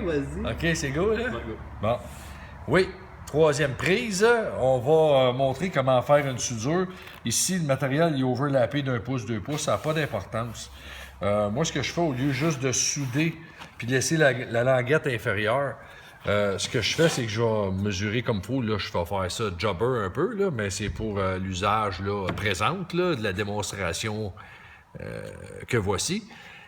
vas-y. OK, c'est go, là? Bon. Oui, troisième prise. On va montrer comment faire une soudure. Ici, le matériel est overlappé d'1 pouce, 2 pouces. Ça n'a pas d'importance. Moi, ce que je fais, au lieu juste de souder puis de laisser la languette inférieure, ce que je fais, c'est que je vais mesurer comme il faut. Là, je vais faire ça jobber un peu, là, mais c'est pour l'usage présente là, de la démonstration que voici.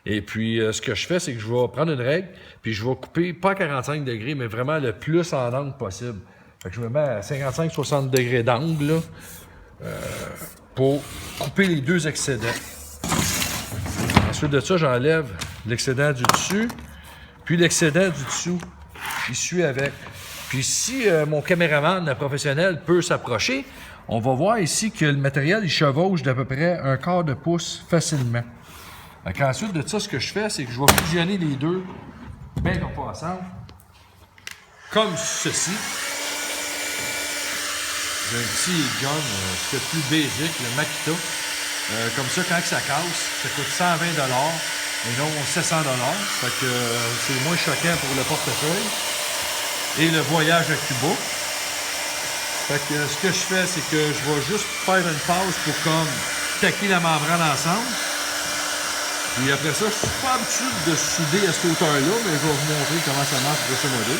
Et puis, ce que je fais, c'est que je vais prendre une règle, puis je vais couper, pas à 45 degrés, mais vraiment le plus en angle possible. Fait que je me mets à 55-60 degrés d'angle, pour couper les deux excédents. Ensuite de ça, j'enlève l'excédent du dessus, puis l'excédent du dessous, il suit avec. Puis si mon caméraman professionnel peut s'approcher, on va voir ici que le matériel, il chevauche d'à peu près 1/4 de pouce facilement. Ensuite de ça, ce que je fais, c'est que je vais fusionner les deux bien comme pas ensemble, comme ceci. J'ai un petit gun, ce qui est plus basique, le Makita. Comme ça, quand ça casse, ça coûte 120 $ et non 700 $. Fait que c'est moins choquant pour le portefeuille et le voyage à Cuba. Fait que ce que je fais, c'est que je vais juste faire une pause pour comme taquer la membrane ensemble. Puis après ça, je suis pas habitué de souder à cette hauteur-là, mais je vais vous montrer comment ça marche grosso modo.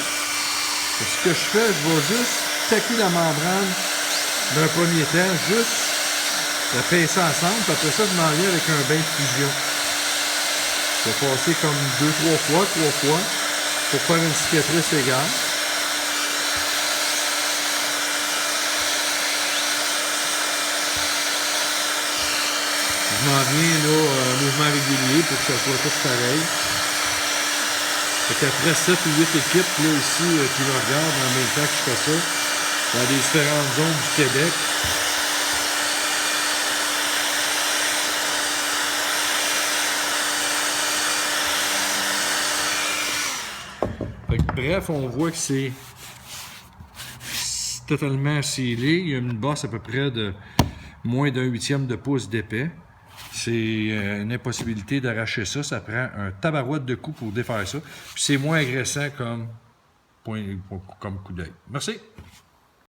Ce que je fais, je vais juste taquer la membrane d'un premier temps, juste la pincer ensemble, puis après ça, je m'en viens avec un bain de fusion. Je vais passer comme 3 fois, pour faire une cicatrice égale. Je m'en viens là, mouvement régulier pour que ça soit tout pareil. Fait qu'après 7 ou 8 équipes là, ici qui me regardent en même temps que je fais ça, dans les différentes zones du Québec. Fait que, bref, on voit que c'est totalement scellé. Il y a une bosse à peu près de moins d'1/8 de pouce d'épais. C'est une impossibilité d'arracher ça. Ça prend un tabarouette de coups pour défaire ça. Puis c'est moins agressant comme coup d'œil. Merci.